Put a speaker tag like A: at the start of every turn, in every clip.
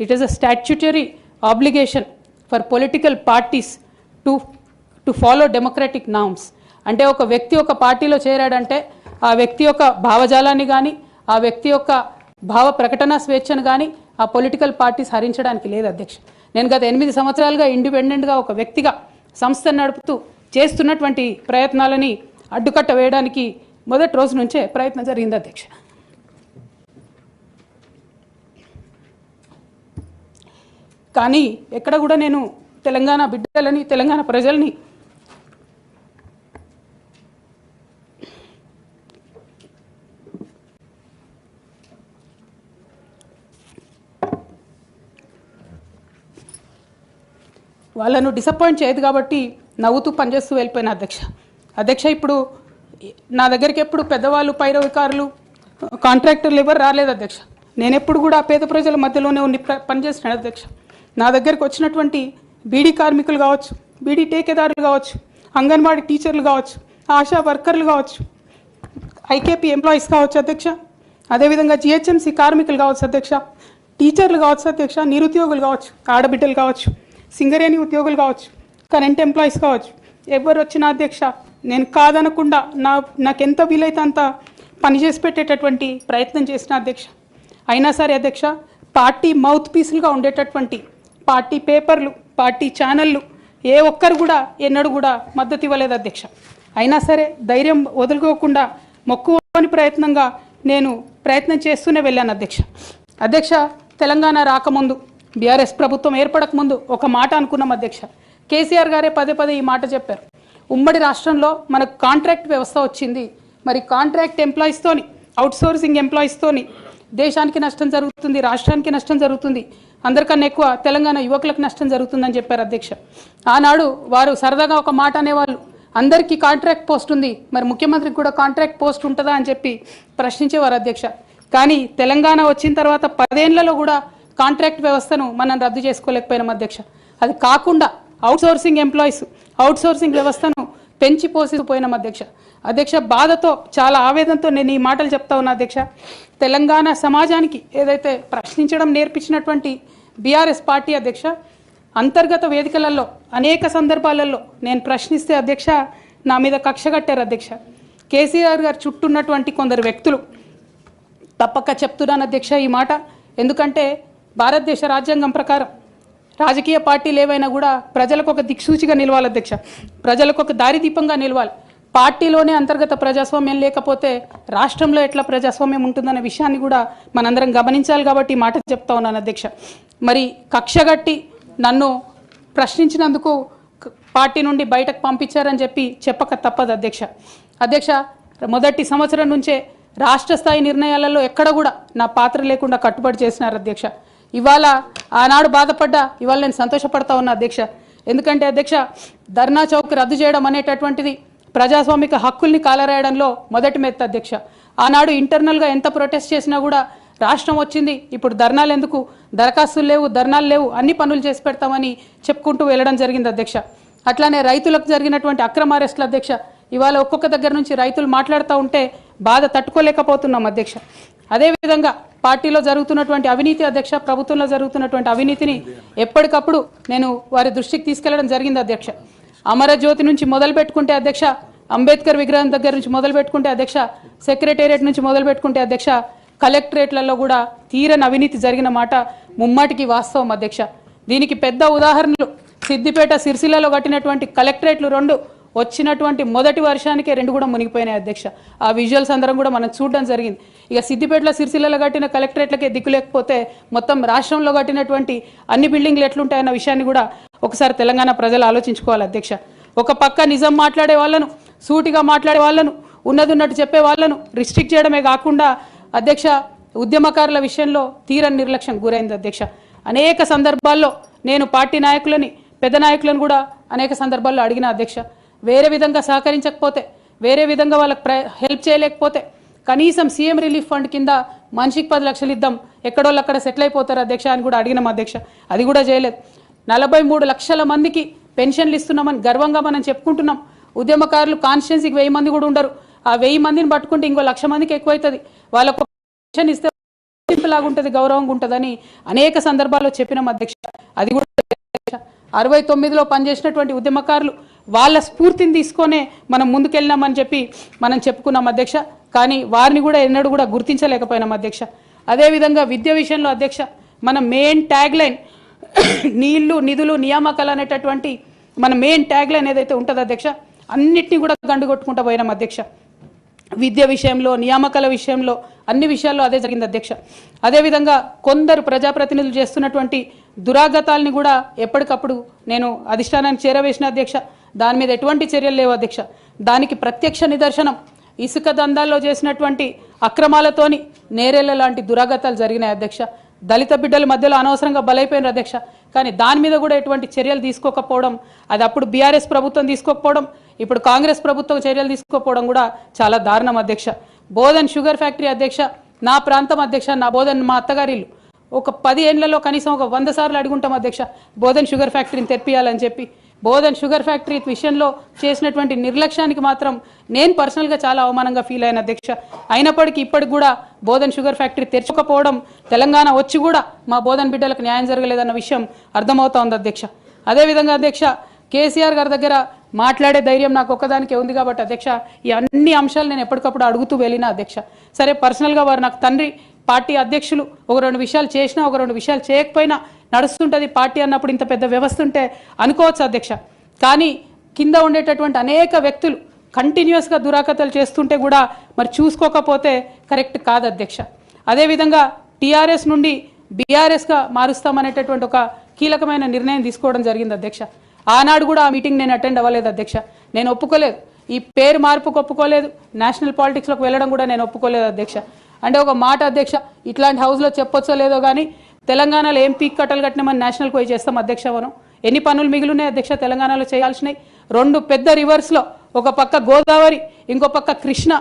A: It is a statutory obligation for political parties to follow democratic norms. అంటే ఒక వ్యక్తి ఒక పార్టీలో చేరాడంటే ఆ వ్యక్తి యొక్క భావజాలాన్ని కానీ ఆ వ్యక్తి యొక్క భావ ప్రకటన స్వేచ్ఛను కానీ ఆ పొలిటికల్ పార్టీస్ హరించడానికి లేదు అధ్యక్ష. నేను గత 8 సంవత్సరాలుగా ఇండిపెండెంట్గా ఒక వ్యక్తిగా సంస్థను నడుపుతూ చేస్తున్నటువంటి ప్రయత్నాలని అడ్డుకట్ట వేయడానికి మొదటి రోజు నుంచే ప్రయత్నం జరిగింది అధ్యక్ష. కానీ ఎక్కడ కూడా నేను తెలంగాణ బిడ్డలని తెలంగాణ ప్రజల్ని వాళ్ళను డిసప్పాయింట్ చేయదు కాబట్టి నవ్వుతూ పనిచేస్తూ వెళ్ళిపోయిన అధ్యక్ష. ఇప్పుడు నా దగ్గరికి ఎప్పుడు పెద్దవాళ్ళు పైరవికారులు కాంట్రాక్టర్లు ఎవరు రాలేదు అధ్యక్ష. నేను ఎప్పుడు కూడా పేద ప్రజల మధ్యలోనే ఉండి పనిచేస్తున్నాను అధ్యక్ష. నా దగ్గరికి వచ్చినటువంటి బీడీ కార్మికులు కావచ్చు, బీడీ టేకేదారులు కావచ్చు, అంగన్వాడీ టీచర్లు కావచ్చు, ఆశా వర్కర్లు కావచ్చు, ఐకేపీ ఎంప్లాయీస్ కావచ్చు అధ్యక్ష, అదేవిధంగా జిహెచ్ఎంసీ కార్మికులు కావచ్చు అధ్యక్ష, టీచర్లు కావచ్చు అధ్యక్ష, నిరుద్యోగులు కావచ్చు, ఆడబిడ్డలు కావచ్చు, సింగరేణి ఉద్యోగులు కావచ్చు, కరెంట్ ఎంప్లాయీస్ కావచ్చు, ఎవరు వచ్చినా అధ్యక్ష నేను కాదనకుండా నాకెంత వీలైతే అంత పనిచేసి పెట్టేటటువంటి ప్రయత్నం చేసిన అధ్యక్ష. అయినా సరే అధ్యక్ష పార్టీ మౌత్ పీసులుగా ఉండేటటువంటి పార్టీ పేపర్లు పార్టీ ఛానళ్ళు ఏ ఒక్కరు కూడా ఎన్నడూ కూడా మద్దతు ఇవ్వలేదు అధ్యక్ష. అయినా సరే ధైర్యం వదులుకోకుండా మొక్కువని ప్రయత్నంగా నేను ప్రయత్నం చేస్తూనే వెళ్ళాను అధ్యక్ష. తెలంగాణ రాకముందు బీఆర్ఎస్ ప్రభుత్వం ఏర్పడకముందు ఒక మాట అనుకున్నాం అధ్యక్ష. కేసీఆర్ గారే పదే ఈ మాట చెప్పారు. ఉమ్మడి రాష్ట్రంలో మనకు కాంట్రాక్ట్ వ్యవస్థ వచ్చింది, మరి కాంట్రాక్ట్ ఎంప్లాయీస్తోని అవుట్సోర్సింగ్ ఎంప్లాయీస్తోని దేశానికి నష్టం జరుగుతుంది, రాష్ట్రానికి నష్టం జరుగుతుంది, అందరికన్నా ఎక్కువ తెలంగాణ యువకులకు నష్టం జరుగుతుందని చెప్పారు అధ్యక్ష. ఆనాడు వారు సరదాగా ఒక మాట అనేవాళ్ళు, అందరికీ కాంట్రాక్ట్ పోస్ట్ ఉంది, మరి ముఖ్యమంత్రికి కూడా కాంట్రాక్ట్ పోస్ట్ ఉంటుందా అని చెప్పి ప్రశ్నించేవారు అధ్యక్ష. కానీ తెలంగాణ వచ్చిన తర్వాత 10 ఏళ్లలో కూడా కాంట్రాక్ట్ వ్యవస్థను మనం రద్దు చేసుకోలేకపోయినాం అధ్యక్ష. అది కాకుండా అవుట్సోర్సింగ్ ఎంప్లాయీస్ అవుట్సోర్సింగ్ వ్యవస్థను పెంచి పోసిపోయినాం అధ్యక్ష. బాధతో చాలా ఆవేదనతో నేను ఈ మాటలు చెప్తా ఉన్నా అధ్యక్ష. తెలంగాణ సమాజానికి ఏదైతే ప్రశ్నించడం నేర్పించినటువంటి బీఆర్ఎస్ పార్టీ అధ్యక్ష అంతర్గత వేదికలలో అనేక సందర్భాలలో నేను ప్రశ్నిస్తే అధ్యక్ష నా మీద కక్ష కట్టారు అధ్యక్ష. కేసీఆర్ గారు చుట్టూ ఉన్నటువంటి కొందరు వ్యక్తులు తప్పక చెప్తున్నాను అధ్యక్ష ఈ మాట. ఎందుకంటే భారతదేశ రాజ్యాంగం ప్రకారం రాజకీయ పార్టీలు ఏవైనా కూడా ప్రజలకు ఒక దిక్సూచిగా నిలవాలి అధ్యక్ష, ప్రజలకు ఒక దారిదీపంగా నిలవాలి. పార్టీలోనే అంతర్గత ప్రజాస్వామ్యం లేకపోతే రాష్ట్రంలో ఎట్లా ప్రజాస్వామ్యం ఉంటుందనే విషయాన్ని కూడా మనందరం గమనించాలి కాబట్టి మాట చెప్తా ఉన్నాను అధ్యక్ష. మరి కక్షగట్టి నన్ను ప్రశ్నించినందుకు పార్టీ నుండి బయటకు పంపించారని చెప్పక తప్పదు అధ్యక్ష. మొదటి సంవత్సరం నుంచే రాష్ట్ర స్థాయి నిర్ణయాలలో ఎక్కడ కూడా నా పాత్ర లేకుండా కట్టుబడి చేసినారు అధ్యక్ష. ఇవాళ ఆనాడు బాధపడ్డా ఇవాళ నేను సంతోషపడతా ఉన్నా అధ్యక్ష. ఎందుకంటే అధ్యక్ష ధర్నా చౌక్ రద్దు చేయడం అనేటటువంటిది ప్రజాస్వామిక హక్కుల్ని కాలరాయడంలో మొదటి మెత్త అధ్యక్ష. ఆనాడు ఇంటర్నల్గా ఎంత ప్రొటెస్ట్ చేసినా కూడా రాష్ట్రం వచ్చింది, ఇప్పుడు ధర్నాలు ఎందుకు, దరఖాస్తులు లేవు, ధర్నాలు లేవు, అన్ని పనులు చేసి పెడతామని చెప్పుకుంటూ వెళ్ళడం జరిగింది అధ్యక్ష. అట్లానే రైతులకు జరిగినటువంటి అక్రమ అరెస్టులు అధ్యక్ష ఇవాళ ఒక్కొక్క దగ్గర నుంచి రైతులు మాట్లాడుతూ ఉంటే బాధ తట్టుకోలేకపోతున్నాం అధ్యక్ష. అదేవిధంగా పార్టీలో జరుగుతున్నటువంటి అవినీతి అధ్యక్ష, ప్రభుత్వంలో జరుగుతున్నటువంటి అవినీతిని ఎప్పటికప్పుడు నేను వారి దృష్టికి తీసుకెళ్లడం జరిగింది అధ్యక్ష. అమరజ్యోతి నుంచి మొదలు పెట్టుకుంటే అధ్యక్ష, అంబేద్కర్ విగ్రహం దగ్గర నుంచి మొదలు పెట్టుకుంటే అధ్యక్ష, సెక్రటేరియట్ నుంచి మొదలు పెట్టుకుంటే అధ్యక్ష, కలెక్టరేట్లలో కూడా తీరని అవినీతి జరిగిన మాట ముమ్మాటికి వాస్తవం అధ్యక్ష. దీనికి పెద్ద ఉదాహరణలు సిద్దిపేట సిరిసిల్లలో కట్టినటువంటి కలెక్టరేట్లు 2 వచ్చినటువంటి మొదటి వర్షానికే 2 కూడా మునిగిపోయినాయి అధ్యక్ష. ఆ విజువల్స్ అందరం కూడా మనం చూడడం జరిగింది. ఇక సిద్దిపేటలో సిరిసిల్లలో కట్టిన కలెక్టరేట్లకే దిక్కు లేకపోతే మొత్తం రాష్ట్రంలో కట్టినటువంటి అన్ని బిల్డింగ్లు ఎట్లుంటాయన్న విషయాన్ని కూడా ఒకసారి తెలంగాణ ప్రజలు ఆలోచించుకోవాలి అధ్యక్ష. ఒక పక్క నిజం మాట్లాడే వాళ్ళను, సూటిగా మాట్లాడే వాళ్ళను, ఉన్నట్టు చెప్పే వాళ్ళను రిస్ట్రిక్ట్ చేయడమే కాకుండా అధ్యక్ష ఉద్యమకారుల విషయంలో తీరని నిర్లక్ష్యం గురైంది అధ్యక్ష. అనేక సందర్భాల్లో నేను పార్టీ నాయకులని పెద్ద నాయకులను కూడా అనేక సందర్భాల్లో అడిగిన అధ్యక్ష. వేరే విధంగా సహకరించకపోతే, వేరే విధంగా వాళ్ళకి హెల్ప్ చేయలేకపోతే కనీసం సీఎం రిలీఫ్ ఫండ్ కింద మనిషికి 10 లక్షలు ఇద్దాం, ఎక్కడోళ్ళు అక్కడ సెటిల్ అయిపోతారు అధ్యక్ష అని కూడా అడిగినాం అధ్యక్ష. అది కూడా చేయలేదు. 43 లక్షల మందికి పెన్షన్లు ఇస్తున్నామని గర్వంగా మనం చెప్పుకుంటున్నాం. ఉద్యమకారులు కాన్స్టిట్యున్సీకి 1000 మంది కూడా ఉండరు. ఆ 1000 మందిని పట్టుకుంటే ఇంకో 1,00,000 మందికి ఎక్కువైతుంది. వాళ్ళకు పెన్షన్ ఇస్తే లాగా ఉంటుంది, గౌరవంగా ఉంటుందని అనేక సందర్భాల్లో చెప్పినాం అధ్యక్ష. అది కూడా 69లో పనిచేసినటువంటి ఉద్యమకారులు వాళ్ళ స్ఫూర్తిని తీసుకొనే మనం ముందుకెళ్ళినామని చెప్పి మనం చెప్పుకున్నాం అధ్యక్ష. కానీ వారిని కూడా ఎన్నడూ కూడా గుర్తించలేకపోయినాం అధ్యక్ష. అదేవిధంగా విద్య విషయంలో అధ్యక్ష మన మెయిన్ ట్యాగ్ లైన్ నీళ్లు నిధులు నియామకాలు అనేటటువంటి మన మెయిన్ ట్యాగ్ లైన్ ఏదైతే ఉంటుందో అధ్యక్ష అన్నిటినీ కూడా గండుగొట్టుకుంటూ పోయినాం అధ్యక్ష. విద్య విషయంలో నియామకాల విషయంలో అన్ని విషయాల్లో అదే జరిగింది అధ్యక్ష. అదేవిధంగా కొందరు ప్రజాప్రతినిధులు చేస్తున్నటువంటి దురాగతాలని కూడా ఎప్పటికప్పుడు నేను అధిష్టానానికి చేరవేసిన అధ్యక్ష. దాని మీద ఎటువంటి చర్యలు లేవు అధ్యక్ష. దానికి ప్రత్యక్ష నిదర్శనం ఇసుక దందాల్లో చేసినటువంటి అక్రమాలతోని నేరేళ్ల లాంటి దురాగతాలు జరిగినాయి అధ్యక్ష. దళిత బిడ్డల మధ్యలో అనవసరంగా బలైపోయినారు అధ్యక్ష. కానీ దాని మీద కూడా ఎటువంటి చర్యలు తీసుకోకపోవడం, అది అప్పుడు బీఆర్ఎస్ ప్రభుత్వం తీసుకోకపోవడం, ఇప్పుడు కాంగ్రెస్ ప్రభుత్వం చర్యలు తీసుకోకపోవడం కూడా చాలా దారుణం అధ్యక్ష. బోధన్ షుగర్ ఫ్యాక్టరీ అధ్యక్ష నా ప్రాంతం అధ్యక్ష, నా బోధన్ మా అత్తగారిల్లు. ఒక 10 ఏళ్లలో కనీసం ఒక 100 సార్లు అడుగుంటాం అధ్యక్ష బోధన్ షుగర్ ఫ్యాక్టరీని తెప్పియాలని చెప్పి. బోధన్ షుగర్ ఫ్యాక్టరీ విషయంలో చేసినటువంటి నిర్లక్ష్యానికి మాత్రం నేను పర్సనల్గా చాలా అవమానంగా ఫీల్ అయిన అధ్యక్ష. అయినప్పటికీ ఇప్పటికి కూడా బోధన్ షుగర్ ఫ్యాక్టరీ తెరచకపోవడం, తెలంగాణ వచ్చి కూడా మా బోధన్ బిడ్డలకు న్యాయం జరగలేదన్న విషయం అర్థమవుతా ఉంది అధ్యక్ష. అదేవిధంగా అధ్యక్ష కేసీఆర్ గారి దగ్గర మాట్లాడే ధైర్యం నాకు ఒక్కదానికే ఉంది కాబట్టి అధ్యక్ష ఈ అన్ని అంశాలు నేను ఎప్పటికప్పుడు అడుగుతూ వెళ్ళిన అధ్యక్ష. సరే పర్సనల్గా వారు నాకు తండ్రి, పార్టీ అధ్యక్షులు, ఒక 2 విషయాలు చేసినా ఒక 2 విషయాలు చేయకపోయినా నడుస్తుంటుంది పార్టీ అన్నప్పుడు, ఇంత పెద్ద వ్యవస్థ ఉంటే అనుకోవచ్చు అధ్యక్ష. కానీ కింద ఉండేటటువంటి అనేక వ్యక్తులు కంటిన్యూస్గా దురాకతలు చేస్తుంటే కూడా మరి చూసుకోకపోతే కరెక్ట్ కాదు అధ్యక్ష. అదేవిధంగా టీఆర్ఎస్ నుండి బీఆర్ఎస్గా మారుస్తామనేటటువంటి ఒక కీలకమైన నిర్ణయం తీసుకోవడం జరిగింది అధ్యక్ష. ఆనాడు కూడా ఆ మీటింగ్ నేను అటెండ్ అవ్వలేదు అధ్యక్ష. నేను ఒప్పుకోలేదు, ఈ పేరు మార్పుకు ఒప్పుకోలేదు, నేషనల్ పాలిటిక్స్లోకి వెళ్ళడం కూడా నేను ఒప్పుకోలేదు అధ్యక్ష. అంటే ఒక మాట అధ్యక్ష, ఇట్లాంటి హౌస్లో చెప్పొచ్చో లేదో కానీ తెలంగాణలో ఏం పీక్ కట్టలు కట్టినామని నేషనల్కి పోయి చేస్తాం అధ్యక్ష. మనం ఎన్ని పనులు మిగిలినాయి అధ్యక్ష తెలంగాణలో చేయాల్సినాయి? 2 పెద్ద రివర్స్లో, ఒక పక్క గోదావరి, ఇంకో పక్క కృష్ణ,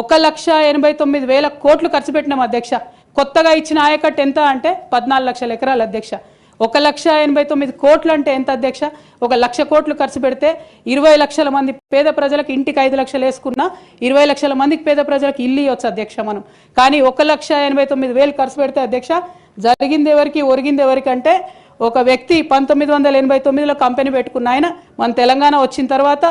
A: 1,89,000 కోట్లు ఖర్చు పెట్టినాం అధ్యక్ష. కొత్తగా ఇచ్చిన ఆయకట్టు ఎంత అంటే 14 లక్షల ఎకరాలు అధ్యక్ష. 1,89,000 కోట్లు అంటే ఎంత అధ్యక్ష? 1,00,000 కోట్లు ఖర్చు పెడితే 20 లక్షల మంది పేద ప్రజలకు ఇంటికి 5 లక్షలు వేసుకున్నా 20 లక్షల మందికి పేద ప్రజలకు ఇల్లు ఇవ్వచ్చు అధ్యక్ష మనం. కానీ 1,89,000 ఖర్చు పెడితే అధ్యక్ష జరిగింది ఎవరికి, ఒరిగింది ఎవరికి అంటే ఒక వ్యక్తి 1989లో కంపెనీ పెట్టుకున్న ఆయన మన తెలంగాణ వచ్చిన తర్వాత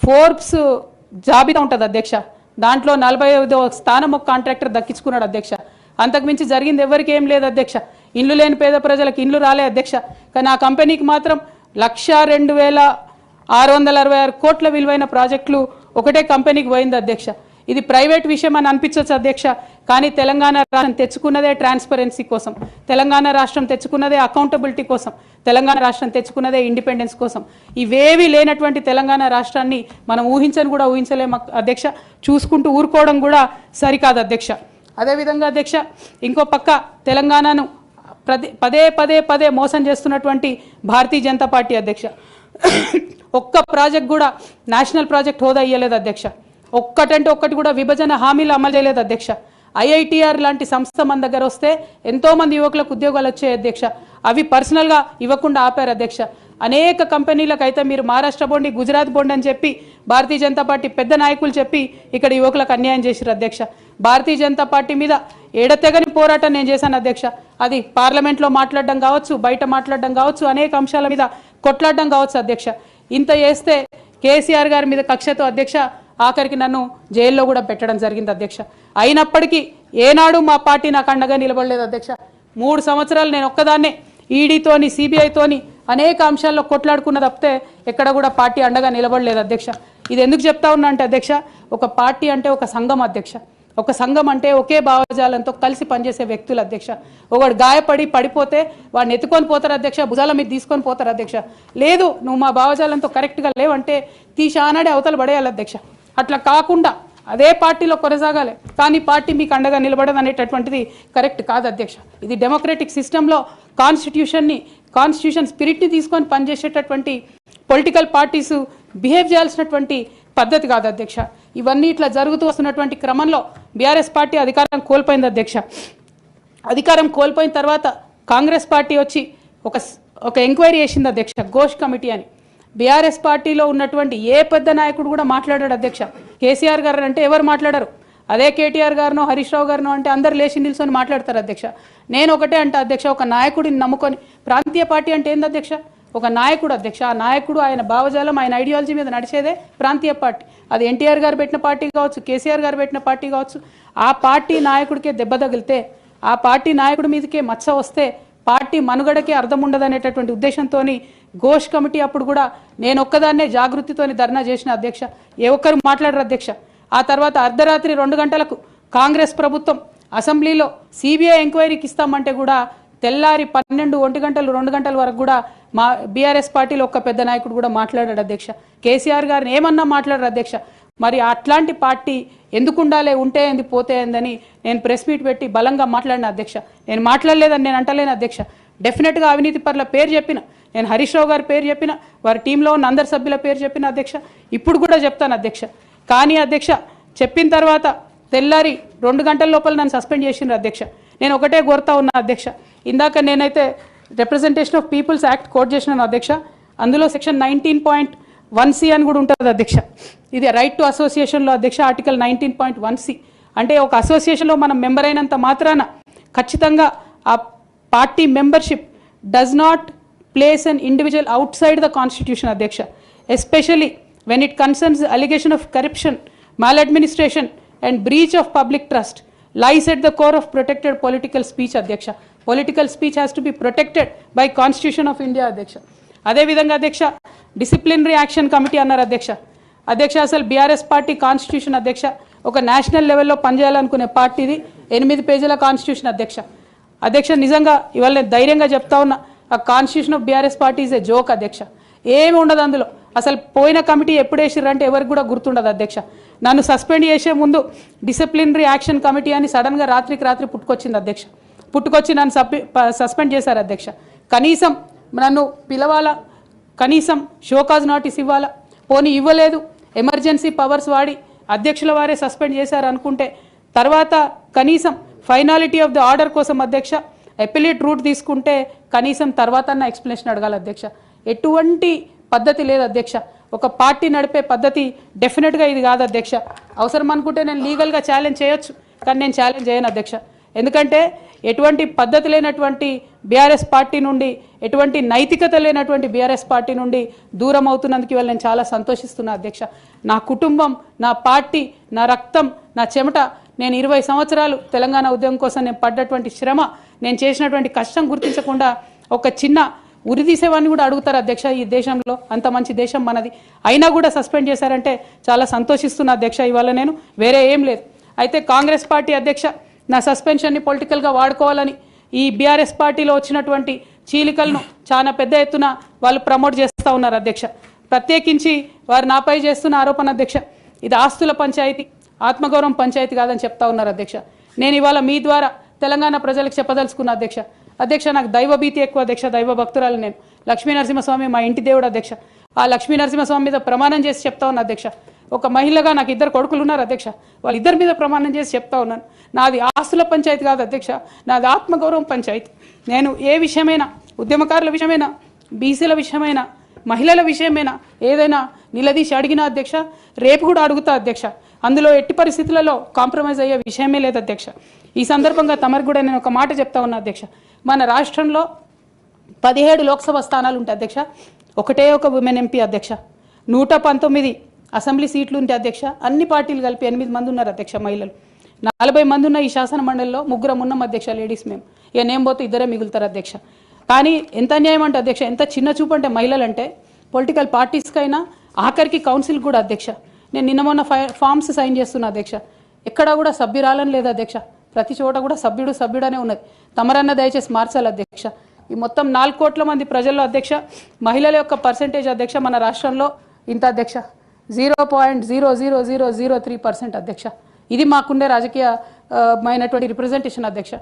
A: ఫోర్బ్స్ జాబితా ఉంటుంది అధ్యక్ష. దాంట్లో 45వ స్థానం ఒక కాంట్రాక్టర్ దక్కించుకున్నాడు అధ్యక్ష. అంతకుమించి జరిగింది ఎవరికి ఏం లేదు అధ్యక్ష. ఇండ్లు లేని పేద ప్రజలకు ఇండ్లు రాలే అధ్యక్ష. కానీ ఆ కంపెనీకి మాత్రం 1,02,666 కోట్ల విలువైన ప్రాజెక్టులు ఒకటే కంపెనీకి పోయింది అధ్యక్ష. ఇది ప్రైవేట్ విషయం అని అనిపించవచ్చు అధ్యక్ష. కానీ తెలంగాణ రాష్ట్రం తెచ్చుకున్నదే ట్రాన్స్పరెన్సీ కోసం, తెలంగాణ రాష్ట్రం తెచ్చుకున్నదే అకౌంటబిలిటీ కోసం, తెలంగాణ రాష్ట్రం తెచ్చుకున్నదే ఇండిపెండెన్స్ కోసం. ఇవేవి లేనటువంటి తెలంగాణ రాష్ట్రాన్ని మనం ఊహించని కూడా ఊహించలేము అధ్యక్ష. చూసుకుంటూ ఊరుకోవడం కూడా సరికాదు అధ్యక్ష. అదేవిధంగా అధ్యక్ష ఇంకో పక్క తెలంగాణను పదే మోసం చేస్తున్నటువంటి భారతీయ జనతా పార్టీ అధ్యక్ష ఒక్క ప్రాజెక్ట్ కూడా నేషనల్ ప్రాజెక్ట్ హోదా ఇయ్యలేదు అధ్యక్ష. ఒక్కటంటే ఒక్కటి కూడా విభజన హామీలు అమలు చేయలేదు అధ్యక్ష. ఐఐటిఆర్ లాంటి సంస్థ మన దగ్గర వస్తే ఎంతోమంది యువకులకు ఉద్యోగాలు వచ్చాయి అధ్యక్ష. అవి పర్సనల్గా ఇవ్వకుండా ఆపారు అధ్యక్ష. అనేక కంపెనీలకు అయితే మీరు మహారాష్ట్ర బోండి, గుజరాత్ బోండి అని చెప్పి భారతీయ జనతా పార్టీ పెద్ద నాయకులు చెప్పి ఇక్కడ యువకులకు అన్యాయం చేశారు అధ్యక్ష. భారతీయ జనతా పార్టీ మీద ఎడతెగని పోరాటం నేను చేశాను అధ్యక్ష. అది పార్లమెంట్లో మాట్లాడడం కావచ్చు, బయట మాట్లాడడం కావచ్చు, అనేక అంశాల మీద కొట్లాడడం కావచ్చు అధ్యక్ష. ఇంత చేస్తే కేసీఆర్ గారి మీద కక్షతో అధ్యక్ష ఆఖరికి నన్ను జైల్లో కూడా పెట్టడం జరిగింది అధ్యక్ష. అయినప్పటికీ ఏనాడు మా పార్టీ నాకు అండగా నిలబడలేదు అధ్యక్ష. 3 సంవత్సరాలు నేను ఒక్కదాన్నే ఈడీతోని, సిబిఐతోని అనేక అంశాల్లో కొట్లాడుకున్న తప్పితే ఎక్కడ కూడా పార్టీ అండగా నిలబడలేదు అధ్యక్ష. ఇది ఎందుకు చెప్తా ఉన్నా అంటే అధ్యక్ష, ఒక పార్టీ అంటే ఒక సంఘం అధ్యక్ష. ఒక సంఘం అంటే ఒకే భావజాలంతో కలిసి పనిచేసే వ్యక్తులు అధ్యక్ష. ఒకడు గాయపడి పడిపోతే వాడిని ఎత్తుకొని పోతారు అధ్యక్ష, భుజాల మీద తీసుకొని పోతారు అధ్యక్ష. లేదు నువ్వు మా భావజాలంతో కరెక్ట్గా లేవంటే తీసి ఆనాడే అవతల పడేయాలి అధ్యక్ష. అట్లా కాకుండా అదే పార్టీలో కొనసాగాలి, కానీ పార్టీ మీకు అండగా నిలబడదు అనేటటువంటిది కరెక్ట్ కాదు అధ్యక్ష. ఇది డెమోక్రటిక్ సిస్టంలో కాన్స్టిట్యూషన్ స్పిరిట్ని తీసుకొని పనిచేసేటటువంటి పొలిటికల్ పార్టీస్ బిహేవ్ చేయాల్సినటువంటి పద్ధతి కాదు అధ్యక్ష. ఇవన్నీ ఇట్లా జరుగుతూ వస్తున్నటువంటి క్రమంలో బీఆర్ఎస్ పార్టీ అధికారం కోల్పోయింది అధ్యక్ష. అధికారం కోల్పోయిన తర్వాత కాంగ్రెస్ పార్టీ వచ్చి ఒక ఎంక్వైరీ చేసింది అధ్యక్ష, ఘోష్ కమిటీ అని. బీఆర్ఎస్ పార్టీలో ఉన్నటువంటి ఏ పెద్ద నాయకుడు కూడా మాట్లాడాడు అధ్యక్ష. కేసీఆర్ గారు అంటే ఎవరు మాట్లాడారు? అదే కేటీఆర్ గారినో హరీష్ రావు గారినో అంటే అందరు లేచి నిల్చొని మాట్లాడతారు అధ్యక్ష. నేను ఒకటే అంటే అధ్యక్ష, ఒక నాయకుడిని నమ్ముకొని ప్రాంతీయ పార్టీ అంటే ఏంది అధ్యక్ష? ఒక నాయకుడు అధ్యక్ష, ఆ నాయకుడు ఆయన భావజాలం ఆయన ఐడియాలజీ మీద నడిచేదే ప్రాంతీయ పార్టీ. అది ఎన్టీఆర్ గారు పెట్టిన పార్టీ కావచ్చు, కేసీఆర్ గారు పెట్టిన పార్టీ కావచ్చు. ఆ పార్టీ నాయకుడికే దెబ్బ తగిలితే, ఆ పార్టీ నాయకుడి మీదకే మచ్చ వస్తే పార్టీ మనుగడకే అర్థం ఉండదనేటటువంటి ఉద్దేశంతో ఘోష్ కమిటీ అప్పుడు కూడా నేను ఒక్కదాన్నే జాగృతితోని ధర్నా చేసిన అధ్యక్ష. ఏ ఒక్కరు మాట్లాడరు అధ్యక్ష. ఆ తర్వాత అర్ధరాత్రి 2 గంటలకు కాంగ్రెస్ ప్రభుత్వం అసెంబ్లీలో సిబిఐ ఎంక్వైరీకి ఇస్తామంటే కూడా తెల్లారి 12, 1 గంటలు 2 గంటల వరకు కూడా మా బీఆర్ఎస్ పార్టీలో ఒక్క పెద్ద నాయకుడు కూడా మాట్లాడాడు అధ్యక్ష. కేసీఆర్ గారిని ఏమన్నా మాట్లాడారు అధ్యక్ష. మరి అట్లాంటి పార్టీ ఎందుకు ఉండాలి, ఉంటే ఏంది పోతే ఏందని నేను ప్రెస్ మీట్ పెట్టి బలంగా మాట్లాడిన అధ్యక్ష. నేను మాట్లాడలేదని నేను అంటలేను అధ్యక్ష. డెఫినెట్గా అవినీతి పరుల పేరు చెప్పిన, నేను హరీష్ రావు గారి పేరు చెప్పిన, వారి టీంలో ఉన్న అందరి సభ్యుల పేరు చెప్పిన అధ్యక్ష. ఇప్పుడు కూడా చెప్తాను అధ్యక్ష. కానీ అధ్యక్ష చెప్పిన తర్వాత తెల్లారి 2 గంటల లోపల నన్ను సస్పెండ్ చేసిండ్రు అధ్యక్ష. నేను ఒకటే కోరుతా ఉన్నా అధ్యక్ష. ఇందాక నేనైతే representation of peoples act quote చేసినాను అధ్యక్ష. అందులో సెక్షన్ 19.1C అని కూడా ఉంటుంది అధ్యక్ష. ఇది రైట్ టు అసోసియేషన్లో అధ్యక్ష ఆర్టికల్ 19.1C అంటే ఒక అసోసియేషన్లో మనం మెంబర్ అయినంత మాత్రాన ఖచ్చితంగా ఆ party membership does not place an individual outside the constitution అధ్యక్ష. Especially when it concerns the allegation of corruption, maladministration and breach of public trust lies at the core of protected political speech adhyaksha. Political speech has to be protected by Constitution of India adhyaksha. అదే విధంగా అధ్యక్ష disciplinary action committee అన్నారు అధ్యక్ష. అధ్యక్ష అసలు BRS party constitution అధ్యక్ష ఒక national లెవెల్లో పనిచేయాలనుకునే పార్టీది 8 పేజీల కాన్స్టిట్యూషన్ అధ్యక్ష. అధ్యక్ష నిజంగా ఇవాళ నేను ధైర్యంగా చెప్తా ఉన్నా, ఆ constitution of BRS party is a joke అధ్యక్ష. ఏమి ఉండదు అందులో. అసలు పోయిన కమిటీ ఎప్పుడు వేసిర్రంటే ఎవరికి కూడా గుర్తుండదు అధ్యక్ష. నన్ను సస్పెండ్ చేసే ముందు డిసిప్లినరీ యాక్షన్ కమిటీ అని సడన్గా రాత్రికి రాత్రి పుట్టుకొచ్చింది అధ్యక్ష. పుట్టుకొచ్చి నన్ను సస్పెండ్ చేశారు అధ్యక్ష. కనీసం నన్ను పిలవాలా, కనీసం షోకాజ్ నోటీస్ ఇవ్వాలా, పోనీ ఇవ్వలేదు. ఎమర్జెన్సీ పవర్స్ వాడి అధ్యక్షుల వారే సస్పెండ్ చేశారు అనుకుంటే తర్వాత కనీసం ఫైనాలిటీ ఆఫ్ ద ఆర్డర్ కోసం అధ్యక్ష అపిలేట్ రూట్ తీసుకుంటే కనీసం తర్వాత ఎక్స్ప్లెనేషన్ అడగాలి అధ్యక్ష. ఎటువంటి పద్ధతి లేదు అధ్యక్ష. ఒక పార్టీ నడిపే పద్ధతి డెఫినెట్గా ఇది కాదు అధ్యక్ష. అవసరం అనుకుంటే నేను లీగల్గా ఛాలెంజ్ చేయొచ్చు, కానీ నేను ఛాలెంజ్ చేయను అధ్యక్ష. ఎందుకంటే ఎటువంటి పద్ధతి లేనటువంటి బీఆర్ఎస్ పార్టీ నుండి, ఎటువంటి నైతికత లేనటువంటి బీఆర్ఎస్ పార్టీ నుండి దూరం అవుతున్నందుకు ఇవాళ నేను చాలా సంతోషిస్తున్నా అధ్యక్ష. నా కుటుంబం, నా పార్టీ, నా రక్తం, నా చెమట, నేను 20 సంవత్సరాలు తెలంగాణ ఉద్యమం కోసం నేను పడ్డటువంటి శ్రమ, నేను చేసినటువంటి కష్టం గుర్తించకుండా ఒక చిన్న ఉరిదీసేవాన్ని కూడా అడుగుతారు అధ్యక్ష. ఈ దేశంలో అంత మంచి దేశం మనది, అయినా కూడా సస్పెండ్ చేశారంటే చాలా సంతోషిస్తున్నా అధ్యక్ష. ఇవాళ నేను వేరే ఏం లేదు. అయితే కాంగ్రెస్ పార్టీ అధ్యక్ష నా సస్పెన్షన్ని పొలిటికల్గా వాడుకోవాలని ఈ బీఆర్ఎస్ పార్టీలో వచ్చినటువంటి చీలికలను చాలా పెద్ద ఎత్తున వాళ్ళు ప్రమోట్ చేస్తూ ఉన్నారు అధ్యక్ష. ప్రత్యేకించి వారు నాపై చేస్తున్న ఆరోపణ అధ్యక్ష, ఇది ఆస్తుల పంచాయతీ, ఆత్మగౌరవం పంచాయతీ కాదని చెప్తా ఉన్నారు అధ్యక్ష. నేను ఇవాళ మీ ద్వారా తెలంగాణ ప్రజలకు చెప్పదలుచుకున్న అధ్యక్ష. అధ్యక్ష నాకు దైవభీతి ఎక్కువ అధ్యక్ష, దైవ భక్తురాలు నేను. లక్ష్మీ నరసింహస్వామి మా ఇంటి దేవుడు అధ్యక్ష. ఆ లక్ష్మీ నరసింహస్వామి మీద ప్రమాణం చేసి చెప్తా ఉన్నా అధ్యక్ష. ఒక మహిళగా నాకు 2 కొడుకులు ఉన్నారు అధ్యక్ష, వాళ్ళిద్దరి మీద ప్రమాణం చేసి చెప్తా ఉన్నాను, నాది ఆస్తుల పంచాయతీ కాదు అధ్యక్ష, నాది ఆత్మగౌరవం పంచాయతీ. నేను ఏ విషయమైనా, ఉద్యమకారుల విషయమైనా, బీసీల విషయమైనా, మహిళల విషయమైనా ఏదైనా నిలదీసి అడిగినా అధ్యక్ష, రేపు కూడా అడుగుతా అధ్యక్ష. అందులో ఎట్టి పరిస్థితులలో కాంప్రమైజ్ అయ్యే విషయమే లేదు అధ్యక్ష. ఈ సందర్భంగా తమరు కూడా నేను ఒక మాట చెప్తా ఉన్నా అధ్యక్ష. మన రాష్ట్రంలో 17 లోక్సభ స్థానాలు ఉంటాయి అధ్యక్ష, ఒకటే ఒక ఉమెన్ ఎంపీ అధ్యక్ష. 119 అసెంబ్లీ సీట్లు ఉంటాయి అధ్యక్ష. అన్ని పార్టీలు కలిపి 8 మంది ఉన్నారు అధ్యక్ష మహిళలు. 40 మంది ఉన్న ఈ శాసన మండలిలో 3 ఉన్నాం అధ్యక్ష లేడీస్. మేము ఇక నేను పోతే 2 మిగులుతారు అధ్యక్ష. కానీ ఎంత అన్యాయం అంటే అధ్యక్ష, ఎంత చిన్న చూపు అంటే మహిళలు అంటే పొలిటికల్ పార్టీస్కైనా ఆఖరికి కౌన్సిల్ కూడా అధ్యక్ష. నేను నిన్న మొన్న ఫామ్స్ సైన్ చేస్తున్నా అధ్యక్ష, ఎక్కడా కూడా సభ్యురాలని లేదు అధ్యక్ష. ప్రతి చోట కూడా సభ్యుడనే ఉన్నది. తమరన్న దయచేసి మార్చాలి అధ్యక్ష. ఈ మొత్తం 4 కోట్ల మంది ప్రజల్లో అధ్యక్ష మహిళల యొక్క పర్సెంటేజ్ అధ్యక్ష మన రాష్ట్రంలో ఇంత అధ్యక్ష 0.00003% అధ్యక్ష. ఇది మాకుండే రాజకీయమైనటువంటి రిప్రజెంటేషన్ అధ్యక్ష.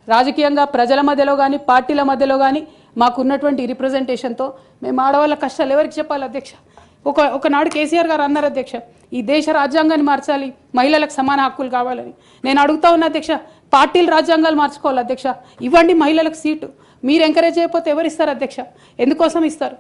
A: రాజకీయంగా ప్రజల మధ్యలో కానీ పార్టీల మధ్యలో కానీ మాకున్నటువంటి రిప్రజెంటేషన్తో మేము ఆడవాళ్ళ కష్టాలు ఎవరికి చెప్పాలి అధ్యక్ష. ఒకనాడు కేసీఆర్ గారు అన్నారు అధ్యక్ష, ఈ దేశ రాజ్యాంగాన్ని మార్చాలి, మహిళలకు సమాన హక్కులు కావాలని. నేను అడుగుతా ఉన్నా అధ్యక్ష, పార్టీలు రాజ్యాంగాలు మార్చుకోవాలి అధ్యక్ష. ఇవ్వండి మహిళలకు సీటు. మీరు ఎంకరేజ్ చేయకపోతే ఎవరు ఇస్తారు అధ్యక్ష? ఎందుకోసం ఇస్తారు?